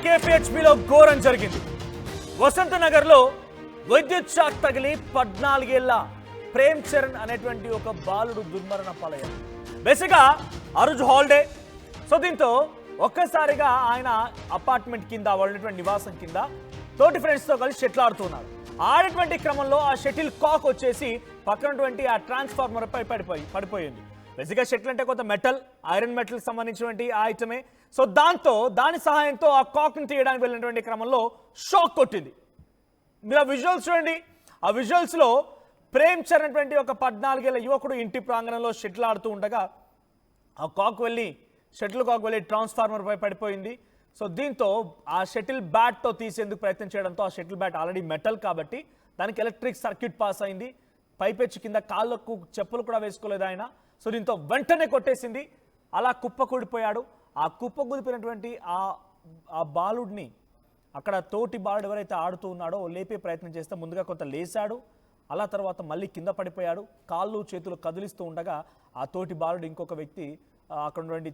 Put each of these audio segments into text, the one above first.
కేపీహెచ్బీలో ఘోరం జరిగింది. వసంత నగర్లో విద్యుత్ షాక్ తగిలి 14 ఏళ్ల ప్రేమ్ చరణ్ అనేటువంటి ఒక బాలుడు దుర్మరణ పాలయ్యాడు. బేసిక్గా ఆ రోజు హాలిడే. సో దీంతో ఒక్కసారిగా ఆయన అపార్ట్మెంట్ కింద వాళ్ళటువంటి నివాసం కింద తోటి ఫ్రెండ్స్తో కలిసి షటిల్ ఆడుతున్నారు. ఆడేటువంటి క్రమంలో ఆ షటిల్ కాక్ వచ్చేసి పక్కనటువంటి ఆ ట్రాన్స్ఫార్మర్ పై పడిపోయింది. బేసిక్గా షటిల్ అంటే కొంత మెటల్, ఐరన్ మెటల్ సంబంధించినటువంటి ఆ ఐటమే. సో దాని సహాయంతో ఆ కాక్ని తీయడానికి వెళ్ళినటువంటి క్రమంలో షాక్ కొట్టింది. మీరు ఆ విజువల్స్ చూడండి. ఆ విజువల్స్లో ప్రేమ్ చరణ్ అనేటువంటి ఒక 14 ఏళ్ల యువకుడు ఇంటి ప్రాంగణంలో షటిల్ ఆడుతూ ఉండగా ఆ షటిల్ కాక్ వెళ్ళి ట్రాన్స్ఫార్మర్ పై పడిపోయింది. సో దీంతో ఆ షటిల్ బ్యాట్తో తీసేందుకు ప్రయత్నం చేయడంతో ఆ షటిల్ బ్యాట్ ఆల్రెడీ మెటల్ కాబట్టి దానికి ఎలక్ట్రిక్ సర్క్యూట్ పాస్ అయింది. పైపెచ్చి కింద కాళ్ళకు చెప్పులు కూడా వేసుకోలేదు ఆయన. సో దీంతో వెంటనే కొట్టేసింది. అలా కుప్పకూడిపోయాడు. ఆ కుప్పకూలిపోయినటువంటి ఆ బాలుడిని అక్కడ తోటి బాలుడు ఎవరైతే ఆడుతూ ఉన్నాడో లేపే ప్రయత్నం చేస్తే ముందుగా కొంత లేచాడు. అలా తర్వాత మళ్ళీ కింద పడిపోయాడు. కాళ్ళు చేతులు కదిలిస్తూ ఉండగా ఆ తోటి బాలుడు ఇంకొక వ్యక్తి అక్కడ ఉన్నటువంటి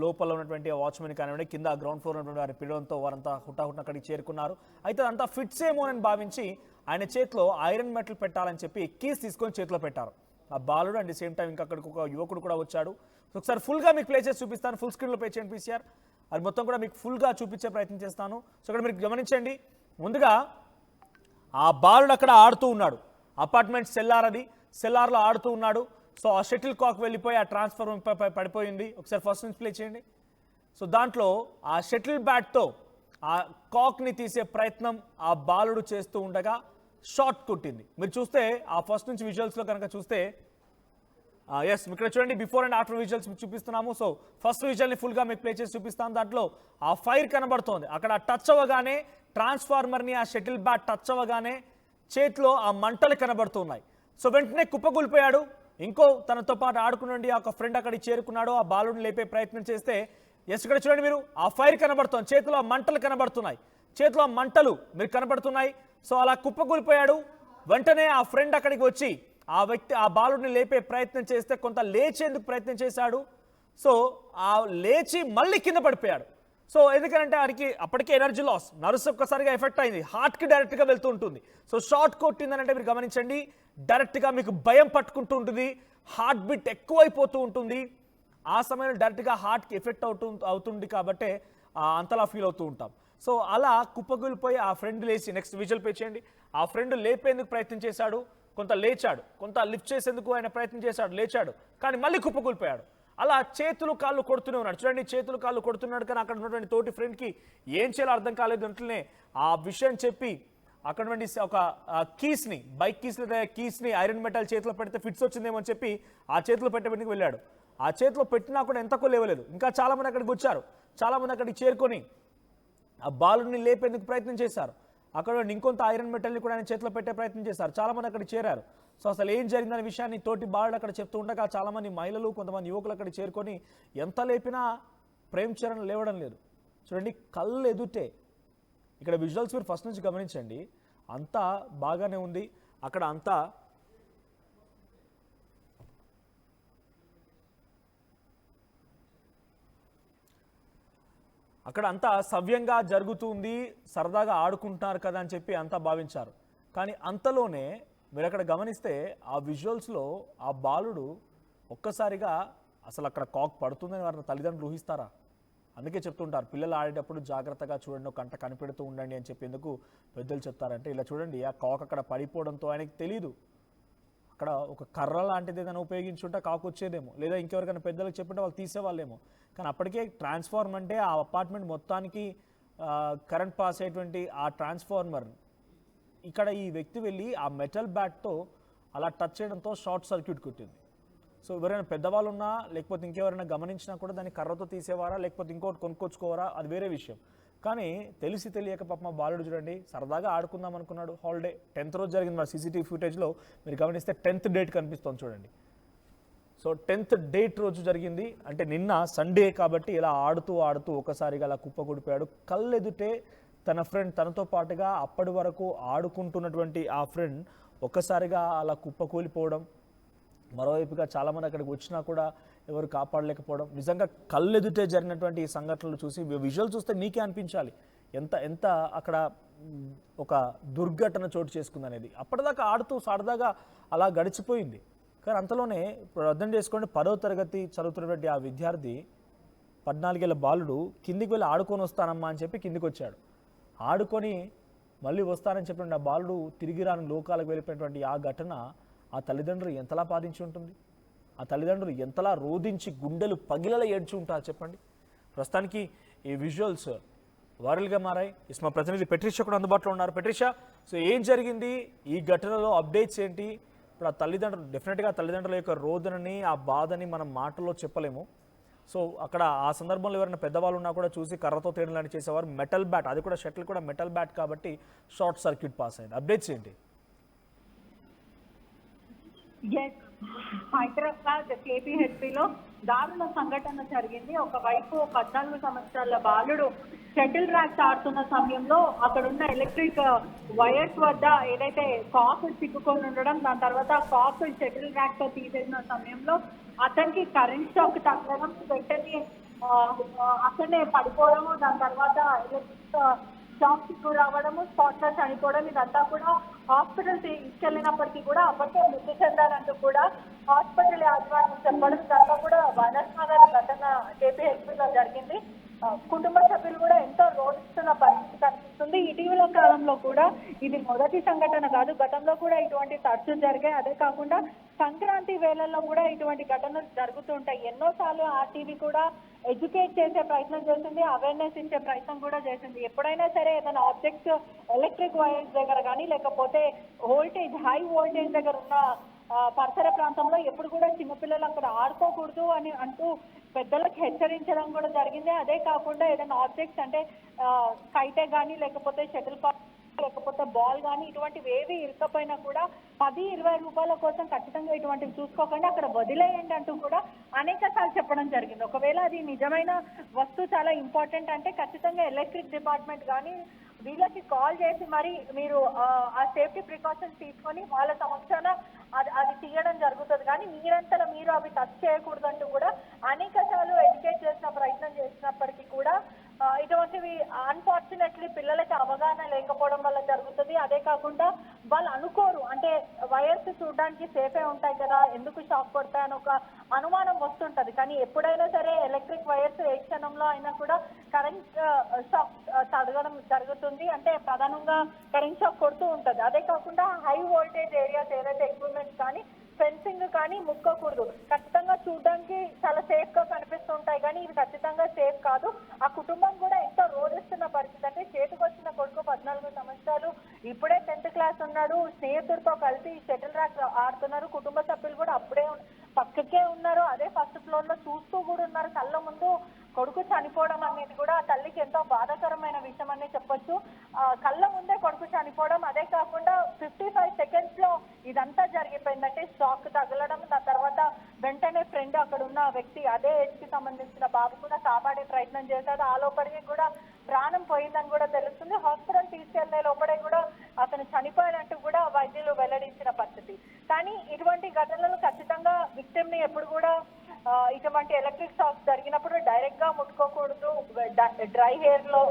లోపల ఉన్నటువంటి వాచ్మెన్ కానివ్వండి, కింద గ్రౌండ్ ఫ్లోర్ ఉన్నటువంటి వారి పిలవడంతో వారంతా హుటాహుటిన అక్కడికి చేరుకున్నారు. అయితే అదంతా ఫిట్స్ ఏమోనని భావించి ఆయన చేతిలో ఐరన్ మెటల్ పెట్టాలని చెప్పి కీస్ తీసుకొని చేతిలో పెట్టారు ఆ బాలుడు. అండ్ సేమ్ టైం ఇంకా అక్కడికి ఒక యువకుడు కూడా వచ్చాడు. ఒకసారి ఫుల్గా మీకు ప్లే చేసి చూపిస్తాను. ఫుల్ స్క్రీన్లో ప్లే చేయండి పీసీఆర్. అది మొత్తం కూడా మీకు ఫుల్గా చూపించే ప్రయత్నం చేస్తాను. సో ఇక్కడ మీరు గమనించండి. ముందుగా ఆ బాలుడు అక్కడ ఆడుతూ ఉన్నాడు. అపార్ట్మెంట్ సెల్లార్లో ఆడుతూ ఉన్నాడు. సో ఆ షటిల్ కాక్ వెళ్ళిపోయి ఆ ట్రాన్స్ఫార్మర్ పడిపోయింది. ఒకసారి ఫస్ట్ నుంచి ప్లే చేయండి. సో దాంట్లో ఆ షటిల్ బ్యాట్తో ఆ కాక్ని తీసే ప్రయత్నం ఆ బాలుడు చేస్తూ ఉండగా షాట్ కొట్టింది. మీరు చూస్తే ఆ ఫస్ట్ నుంచి విజువల్స్లో కనుక చూస్తే ఎస్ ఇక్కడ చూడండి, బిఫోర్ అండ్ ఆఫ్టర్ విజువల్స్ చూపిస్తున్నాము. సో ఫస్ట్ విజువల్ని ఫుల్గా మీకు ప్లే చేసి చూపిస్తాను. దాంట్లో ఆ ఫైర్ కనబడుతోంది. అక్కడ టచ్ అవ్వగానే ట్రాన్స్ఫార్మర్ని ఆ షటిల్ బ్యాట్ టచ్ అవ్వగానే చేతిలో ఆ మంటలు కనబడుతున్నాయి. సో వెంటనే కుప్పకూలిపోయాడు. ఇంకో తనతో పాటు ఆడుకునండి ఒక ఫ్రెండ్ అక్కడికి చేరుకున్నాడు. ఆ బాలుడిని లేపే ప్రయత్నం చేస్తే ఎస్ ఇక్కడ చూడండి మీరు, ఆ ఫైర్ కనబడుతోంది. చేతిలో ఆ మంటలు కనబడుతున్నాయి. చేతిలో మంటలు మీరు కనబడుతున్నాయి. సో అలా కుప్పకూలిపోయాడు. వెంటనే ఆ ఫ్రెండ్ అక్కడికి వచ్చి ఆ వ్యక్తి ఆ బాలుడిని లేపే ప్రయత్నం చేస్తే కొంత లేచేందుకు ప్రయత్నం చేశాడు. సో ఆ లేచి మళ్ళీ కింద పడిపోయాడు. సో ఎందుకంటే వారికి అప్పటికే ఎనర్జీ లాస్, నర్వ్స్ ఒక్కసారిగా ఎఫెక్ట్ అయింది. హార్ట్కి డైరెక్ట్గా వెళ్తూ ఉంటుంది. సో షార్ట్ కొట్టిందనంటే మీరు గమనించండి, డైరెక్ట్గా మీకు భయం పట్టుకుంటూ ఉంటుంది. హార్ట్ బీట్ ఎక్కువైపోతూ ఉంటుంది. ఆ సమయంలో డైరెక్ట్గా హార్ట్కి ఎఫెక్ట్ అవుతుంది కాబట్టి అంతలా ఫీల్ అవుతూ ఉంటాం. సో అలా కుప్పకూలిపోయి ఆ ఫ్రెండ్ లేచి నెక్స్ట్ విజువల్ పే చేయండి. ఆ ఫ్రెండ్ లేపేందుకు ప్రయత్నం చేశాడు. కొంత లేచాడు, కొంత లిఫ్ట్ చేసేందుకు ఆయన ప్రయత్నం చేశాడు, లేచాడు, కానీ మళ్ళీ కుప్పకూలిపోయాడు. అలా చేతులు కాళ్ళు కొడుతూనే ఉన్నాడు. చూడండి, చేతులు కాళ్ళు కొడుతున్నాడు. కానీ అక్కడ ఉన్నటువంటి తోటి ఫ్రెండ్కి ఏం చేయాలో అర్థం కాలేదు. వెంటనే ఆ విషయం చెప్పి అక్కడ నుండి ఒక కీస్ని, బైక్ కీస్ని ఐరన్ మెటల్ చేతిలో పెడితే ఫిట్స్ వచ్చిందేమో అని చెప్పి ఆ చేతిలో పెట్టడానికి వెళ్ళాడు. ఆ చేతిలో పెట్టినా కూడా ఎంతకో లేవలేదు. ఇంకా చాలామంది అక్కడికి వచ్చారు. చాలామంది అక్కడికి చేరుకొని ఆ బాలుడిని లేపేందుకు ప్రయత్నం చేశారు. అక్కడ ఇంకొంత ఐరన్ మెటల్ని కూడా ఆయన చేతిలో పెట్టే ప్రయత్నం చేశారు. చాలామంది అక్కడికి చేరారు. సో అసలు ఏం జరిగిందనే విషయాన్ని తోటి బాలుడు అక్కడ చెప్తూ ఉండగా చాలామంది మహిళలు, కొంతమంది యువకులు అక్కడ చేరుకొని ఎంత లేపినా ప్రేమ్ చరణ్ లేవడం లేదు. చూడండి, కళ్ళు ఎదుటే. ఇక్కడ విజువల్స్ మీరు ఫస్ట్ నుంచి గమనించండి. అంతా బాగానే ఉంది. అక్కడ అంతా సవ్యంగా జరుగుతుంది, సరదాగా ఆడుకుంటున్నారు కదా అని చెప్పి అంతా భావించారు. కానీ అంతలోనే మీరు అక్కడ గమనిస్తే ఆ విజువల్స్లో ఆ బాలుడు ఒక్కసారిగా అసలు అక్కడ కాక్ పడుతుందని వారి తల్లిదండ్రులు ఊహిస్తారా? అందుకే చెప్తుంటారు, పిల్లలు ఆడేటప్పుడు జాగ్రత్తగా చూడండి, ఒక కంట కనిపెడుతూ ఉండండి అని చెప్పి ఎందుకు పెద్దలు చెప్తారంటే, ఇలా చూడండి, ఆ కాక్ అక్కడ పడిపోవడంతో ఆయనకి తెలియదు. అక్కడ ఒక కర్ర లాంటిది ఏదైనా ఉపయోగించుంటే కాకు వచ్చేదేమో, లేదా ఇంకెవరికైనా పెద్దలకు చెప్పుంటే వాళ్ళు తీసేవాళ్ళేమో. కానీ అప్పటికే ట్రాన్స్ఫార్మర్ అంటే ఆ అపార్ట్మెంట్ మొత్తానికి కరెంట్ పాస్ అయ్యేటువంటి ఆ ట్రాన్స్ఫార్మర్ ఇక్కడ ఈ వ్యక్తి వెళ్ళి ఆ మెటల్ బ్యాట్తో అలా టచ్ చేయడంతో షార్ట్ సర్క్యూట్ కొట్టింది. సో ఎవరైనా పెద్దవాళ్ళు ఉన్నా లేకపోతే ఇంకెవరైనా గమనించినా కూడా దాన్ని కర్రతో తీసేవారా లేకపోతే ఇంకోటి కొనుక్కొచ్చుకోవారా అది వేరే విషయం. కానీ తెలిసి తెలియక పాప మా బాలుడు చూడండి, సరదాగా ఆడుకుందాం అనుకున్నాడు. హాలిడే 10th రోజు జరిగింది. మన సీసీటీవీ ఫుటేజ్లో మీరు గమనిస్తే 10th డేట్ కనిపిస్తుంది చూడండి. సో 10th డేట్ రోజు జరిగింది, అంటే నిన్న సండే కాబట్టి ఇలా ఆడుతూ ఒకసారిగా అలా కుప్పకూడిపోయాడు. కళ్ళు ఎదుటే తన ఫ్రెండ్, తనతో పాటుగా అప్పటి వరకు ఆడుకుంటున్నటువంటి ఆ ఫ్రెండ్ ఒక్కసారిగా అలా కుప్పకూలిపోవడం, మరోవైపుగా చాలామంది అక్కడికి వచ్చినా కూడా ఎవరు కాపాడలేకపోవడం. నిజంగా కళ్ళెదుటే జరిగినటువంటి ఈ సంఘటనలు చూసి విజువల్ చూస్తే మీకే అనిపించాలి ఎంత ఎంత అక్కడ ఒక దుర్ఘటన చోటు చేసుకుందనేది. అప్పటిదాకా ఆడుతూ సరదాగా అలా గడిచిపోయింది. కానీ అంతలోనే ఇప్పుడు అర్థం చేసుకోండి, 10వ తరగతి చదువుతున్నటువంటి ఆ విద్యార్థి 14 ఏళ్ల బాలుడు కిందికి వెళ్ళి ఆడుకొని వస్తానమ్మా అని చెప్పి కిందికి వచ్చాడు. ఆడుకొని మళ్ళీ వస్తానని చెప్పిన ఆ బాలుడు తిరిగి రాని లోకాలకు వెళ్ళిపోయినటువంటి ఆ ఘటన ఆ తల్లిదండ్రులు ఎంతలా బాధించి ఉంటుంది, ఆ తల్లిదండ్రులు ఎంతలా రోధించి గుండెలు పగిలలా ఏడ్చి ఉంటారు చెప్పండి. ప్రస్తుతానికి ఈ విజువల్స్ వైరల్గా మారాయి. మా ప్రతినిధి పెట్రిషా కూడా అందుబాటులో ఉన్నారు. పెట్రిషా, సో ఏం జరిగింది, ఈ ఘటనలో అప్డేట్స్ ఏంటి? ఇప్పుడు ఆ తల్లిదండ్రులు డెఫినెట్గా తల్లిదండ్రుల యొక్క రోదనని ఆ బాధని మనం మాటల్లో చెప్పలేము. సో అక్కడ ఆ సందర్భంలో ఎవరైనా పెద్దవాళ్ళు ఉన్నా కూడా చూసి కర్రతో తేయడం లాంటి చేసేవారు. మెటల్ బ్యాట్, అది కూడా షటిల్ కూడా మెటల్ బ్యాట్ కాబట్టి షార్ట్ సర్క్యూట్ పాస్ అయింది. అప్డేట్స్ ఏంటి? హైదరాబాద్ కేపీహెచ్పిలో దారుణ సంఘటన జరిగింది. ఒకవైపు 14 సంవత్సరాల బాలుడు షటిల్ ర్యాక్స్ ఆడుతున్న సమయంలో అక్కడున్న ఎలక్ట్రిక్ వైర్స్ వద్ద ఏదైతే కాక్ చిక్కుకొని ఉండడం, దాని తర్వాత కాక్ షటిల్ ర్యాక్ తో తీసేసిన సమయంలో అతనికి కరెంట్ షాక్ తగ్గడం, వెంటనే అక్కడనే పడిపోవడము, దాని తర్వాత ఎలక్ట్రిక్ షాక్ కు రావడము, స్పాట్ లో చనిపోవడం, ఇదంతా కూడా హాస్పిటల్ తీసుకెళ్లినప్పటికీ కూడా అప్పటికే మృతి చెందారంటూ కూడా హాస్పిటల్ యాజమాన్యం చెప్పడం, దాంట్లో కూడా వైరస్ నగర్ ఘటన కేపీహెచ్పిలో జరిగింది. కుటుంబ సభ్యులు కూడా ఎంతో రోధిస్తున్న పరిస్థితి కనిపిస్తుంది. ఇటీవల కాలంలో కూడా ఇది మొదటి సంఘటన కాదు, గతంలో కూడా ఇటువంటి తరచు జరిగాయి. అదే కాకుండా సంక్రాంతి వేళల్లో కూడా ఇటువంటి ఘటనలు జరుగుతుంటాయి. ఎన్నోసార్లు ఆర్టీవీ కూడా ఎడ్యుకేట్ చేసే ప్రయత్నం చేసింది, అవేర్నెస్ ఇచ్చే ప్రయత్నం కూడా చేసింది. ఎప్పుడైనా సరే ఏదైనా ఆబ్జెక్ట్స్ ఎలక్ట్రిక్ వైర్స్ దగ్గర కానీ లేకపోతే వోల్టేజ్ హై వోల్టేజ్ దగ్గర ఉన్న పరిసర ప్రాంతంలో ఎప్పుడు కూడా చిన్నపిల్లలు అక్కడ ఆడుకోకూడదు అని అంటూ పెద్దలకు హెచ్చరించడం కూడా జరిగింది. అదే కాకుండా ఏదైనా ఆబ్జెక్ట్స్ అంటే కైటే కానీ లేకపోతే షటిల్ కాక్ లేకపోతే బాల్ కానీ ఇటువంటివి ఏవి ఇరుకపోయినా కూడా 10-20 రూపాయల కోసం ఖచ్చితంగా ఇటువంటివి చూసుకోకుండా అక్కడ వదిలేయండి అంటూ కూడా అనేక సార్లు చెప్పడం జరిగింది. ఒకవేళ అది నిజమైన వస్తువు చాలా ఇంపార్టెంట్ అంటే ఖచ్చితంగా ఎలక్ట్రిక్ డిపార్ట్మెంట్ కానీ వీళ్ళకి కాల్ చేసి మరి మీరు ఆ సేఫ్టీ ప్రికాషన్స్ తీసుకొని వాళ్ళ సమక్షాన అది తీయడం జరుగుతుంది. కానీ మీరంతలో మీరు అవి టచ్ చేయకూడదు అంటూ కూడా అనేక సార్లు ఎడ్యుకేట్ చేసిన ప్రయత్నం చేసినప్పటికీ కూడా ఇటువంటివి అన్ఫార్చునేట్లీ పిల్లలకి అవగాహన లేకపోవడం వల్ల జరుగుతుంది. అదే కాకుండా వాళ్ళు అనుకోరు, అంటే వైర్స్ చూడడానికి సేఫే ఉంటాయి కదా, ఎందుకు షాక్ కొడతాయని ఒక అనుమానం వస్తుంటది. కానీ ఎప్పుడైనా సరే ఎలక్ట్రిక్ వైర్స్ ఏ క్షణంలో అయినా కూడా కరెంట్ షాక్ తడగడం జరుగుతుంది, అంటే ప్రధానంగా కరెంట్ షాక్ కొడుతూ ఉంటది. అదే కాకుండా హై వోల్టేజ్ ఏరియాస్ ఏదైతే ఎక్విప్మెంట్స్ కానీ ఫెన్సింగ్ కానీ ముక్కకూడదు. ఖచ్చితంగా చూడడానికి చాలా సేఫ్ గా కనిపిస్తుంటాయి కానీ ఇవి ఖచ్చితంగా సేఫ్ కాదు. ఆ కుటుంబం కూడా ఎంతో రోధిస్తున్న పరిస్థితి. అంటే చేతికి వచ్చిన కొడుకు 14 సంవత్సరాలు, ఇప్పుడే 10th క్లాస్ ఉన్నాడు, స్నేహితుడితో కలిసి షటిల్ ర్యాక్ ఆడుతున్నారు. కుటుంబ సభ్యులు కూడా అప్పుడే పక్కకే ఉన్నారు, అదే ఫస్ట్ ఫ్లోర్ లో చూస్తూ కూడా ఉన్నారు. కళ్ళ ముందు కొడుకు చనిపోవడం అనేది కూడా తల్లికి ఎంతో బాధాకరమైన విషయం అని చెప్పొచ్చు. కళ్ళ ముందే కొడుకు చనిపోవడం, అదే కాకుండా 55 seconds లో ఇదంతా జరిగిపోయిందంటే షాక్ తగలడం, దాని తర్వాత వెంటనే ఫ్రెండ్ అక్కడ ఉన్న వ్యక్తి అదే ఏజ్ కి సంబంధించిన బాబు కూడా కాపాడే ప్రయత్నం చేశాడు. ఆ లోపలికి కూడా ప్రాణం పోయిందని కూడా తెలుస్తుంది. హాస్పిటల్ తీసుకెళ్లే లోపలే కూడా అతను చనిపోయాడంటూ కూడా వైద్యులు వెల్లడించిన పరిస్థితి. కానీ ఇటువంటి ఘటనలు ఖచ్చితంగా విక్టిమ్ ని ఎప్పుడు కూడా ఇటువంటి ఎలక్ట్రిక్ షాక్ జరిగినప్పుడు డైరెక్ట్ గా ముట్టుకోకూడదు. డ్రై హెయిర్ లో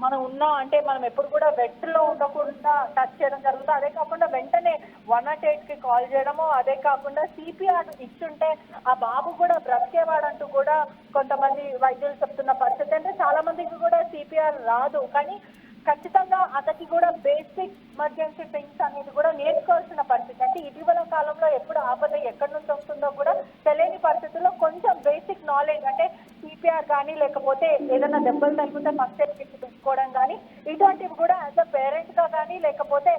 మనం ఉన్నా అంటే మనం ఎప్పుడు కూడా వెట్ లో ఉండకుండా టచ్ చేయడం జరుగుతుంది. అదే కాకుండా వెంటనే 108 కి కాల్ చేయడము, అదే కాకుండా సిపిఆర్ ఇచ్చుంటే ఆ బాబు కూడా బ్రతికేవాడంటూ కూడా కొంతమంది వైద్యులు చెప్తున్న పరిస్థితి. అంటే చాలా మందికి కూడా సిపిఆర్ రాదు, కానీ ఖచ్చితంగా అతనికి కూడా బేసిక్ ఎమర్జెన్సీ థింగ్స్ అనేది కూడా నేర్చుకోవాల్సిన పరిస్థితి. అంటే ఇటీవల కాలంలో ఎప్పుడు ఆపద ఎక్కడి నుంచి వస్తుందో కూడా తెలియని పరిస్థితుల్లో కొంచెం బేసిక్ నాలెడ్జ్ అంటే సిపిఆర్ కానీ లేకపోతే ఏదైనా దెబ్బలు తగిలితే ఫస్ట్ ఎయిడ్ కిట్ తీసుకోవడం కానీ ఇటువంటివి కూడా యాజ్ అ పేరెంట్ గా కానీ లేకపోతే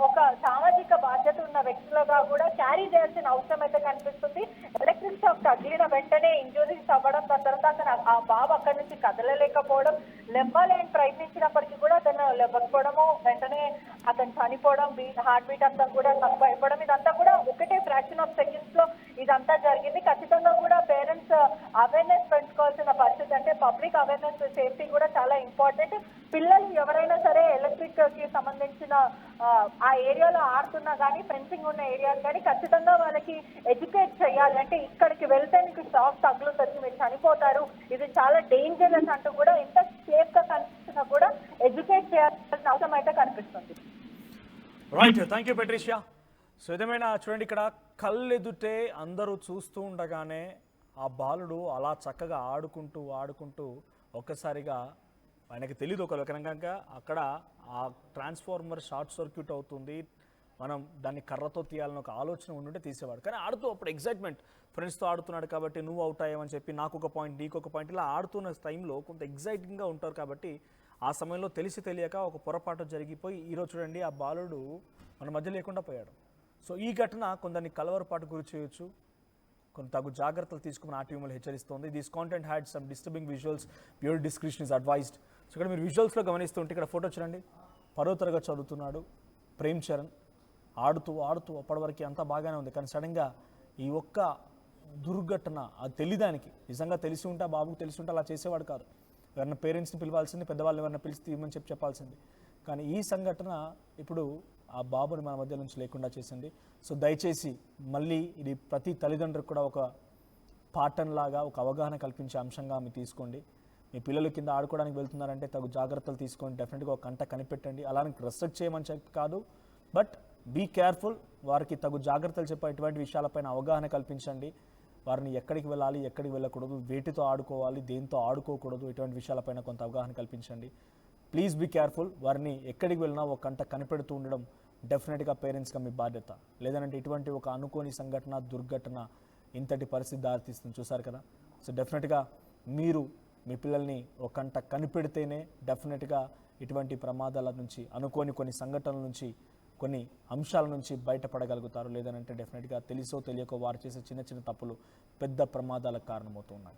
ఒక సామాజిక బాధ్యత ఉన్న వ్యక్తులుగా కూడా క్యారీ చేయాల్సిన అవసరం అయితే కనిపిస్తుంది. ఎలక్ట్రిక్ షాక్ తగిలిన వెంటనే ఇంజురీస్ అవ్వడం, దాని తర్వాత ఆ బాబు అక్కడి నుంచి కదలలేకపోవడం, లెవ్వాలని ప్రయత్నించినప్పటికీ కూడా అతను లెవ్వకపోవడము, వెంటనే అతను చనిపోవడం, హార్ట్ బీట్ అంతా కూడా తక్కువ అయిపోవడం, ఇదంతా కూడా ఒకటే ఫ్రాక్షన్ ఆఫ్ సెకండ్స్ లో ఇదంతా జరిగింది. ఖచ్చితంగా కూడా పేరెంట్స్ అవేర్నెస్ పెంచుకోవాల్సిన పరిస్థితి. అంటే పబ్లిక్ అవేర్నెస్, సేఫ్టీ కూడా చాలా ఇంపార్టెంట్. పిల్లలు ఎవరైనా సరే ఎలక్ట్రిక్ కి సంబంధించిన ఆ ఏరియాలో ఆడుతున్నా కానీ ఫెన్సింగ్ ఉన్న ఏరియాలు కానీ ఖచ్చితంగా వాళ్ళకి ఎడ్యుకేట్ చేయాలి. అంటే ఇక్కడికి వెళ్తే మీకు షాక్ తగులుతుంది, మీరు చనిపోతారు, ఇది చాలా డేంజరస్ అంటూ కూడా ఎంత సేఫ్ గా కనిపిస్తున్నా కూడా చేయాల్సిన అవసరం అయితే కనిపిస్తుంది. Right, thank you Patricia. So ఏదేమైనా చూడండి, ఇక్కడ కళ్ళెదుటే అందరూ చూస్తూ ఉండగానే ఆ బాలుడు అలా చక్కగా ఆడుకుంటూ ఒక్కసారిగా ఆయనకి తెలియదు ఒక కనుక అక్కడ ఆ ట్రాన్స్ఫార్మర్ షార్ట్ సర్క్యూట్ అవుతుంది, మనం దాన్ని కర్రతో తీయాలని ఒక ఆలోచన ఉండుంటే తీసేవాడు. కానీ ఆడుతూ అప్పుడు ఎగ్జైట్మెంట్, ఫ్రెండ్స్తో ఆడుతున్నాడు కాబట్టి నువ్వు అవుట్ అయ్యావని చెప్పి నాకు ఒక పాయింట్ నీకు ఒక పాయింట్, ఇలా ఆడుతున్న టైంలో కొంత ఎగ్జైటింగ్గా ఉంటారు కాబట్టి ఆ సమయంలో తెలిసి తెలియక ఒక పొరపాటు జరిగిపోయి ఈరోజు చూడండి ఆ బాలుడు మన మధ్య లేకుండా పోయాడు. సో ఈ ఘటన కొందరిని కలవరపాటు గురి చేయొచ్చు, కొంత తగు జాగ్రత్తలు తీసుకుని ఆర్టీవీలో హెచ్చరిస్తోంది. This content had some disturbing visuals, viewer discretion is advised. So ఇక్కడ మీరు విజువల్స్లో గమనిస్తుంటే ఇక్కడ ఫోటో చూడండి, 10వ తరగతి చదువుతున్నాడు ప్రేమ్ చరణ్, ఆడుతూ అప్పటివరకు అంతా బాగానే ఉంది. కానీ సడన్గా ఈ ఒక్క దుర్ఘటన అది తెలియదానికి, నిజంగా తెలిసి ఉంటే ఆ బాబుకు తెలిసి ఉంటే అలా చేసేవాడు కాదు. ఎవరైనా పేరెంట్స్ని పిలవాల్సింది, పెద్దవాళ్ళని ఎవరైనా పిలిచి తీయమని చెప్పాల్సింది. కానీ ఈ సంఘటన ఇప్పుడు ఆ బాబుని మన మధ్య నుంచి లేకుండా చేసింది. సో దయచేసి మళ్ళీ ఇది ప్రతి తల్లిదండ్రులకు కూడా ఒక పాఠంలాగా, ఒక అవగాహన కల్పించే అంశంగా మీరు తీసుకోండి. మీ పిల్లలు కింద ఆడుకోవడానికి వెళ్తున్నారంటే తగు జాగ్రత్తలు తీసుకోండి, డెఫినెట్గా ఒక కంట కనిపెట్టండి. అలానే రెస్ట్రిక్ట్ చేయమని చెప్పి కాదు, బట్ బీ కేర్ఫుల్. వారికి తగు జాగ్రత్తలు చెప్పే ఇటువంటి విషయాలపైన అవగాహన కల్పించండి. వారిని ఎక్కడికి వెళ్ళాలి, ఎక్కడికి వెళ్ళకూడదు, వేటితో ఆడుకోవాలి, దేంతో ఆడుకోకూడదు, ఇటువంటి విషయాలపైన కొంత అవగాహన కల్పించండి. Please be careful. వారిని ఎక్కడికి వెళ్ళినా ఒక కంట కనిపెడుతూ ఉండడం డెఫినెట్గా పేరెంట్స్గా మీ బాధ్యత. లేదంటే ఇటువంటి ఒక అనుకోని సంఘటన, దుర్ఘటన ఇంతటి పరిస్థితి దారితీస్తుంది, చూసారు కదా. సో డెఫినెట్గా మీరు మీ పిల్లల్ని ఒక కంట కనిపెడితేనే డెఫినెట్గా ఇటువంటి ప్రమాదాల నుంచి, అనుకోని కొన్ని సంఘటనల నుంచి, కొన్ని అంశాల నుంచి బయటపడగలుగుతారు. లేదనంటే డెఫినెట్గా తెలిసో తెలియకో వారు చేసే చిన్న చిన్న తప్పులు పెద్ద ప్రమాదాలకు కారణమవుతూ ఉన్నాయి.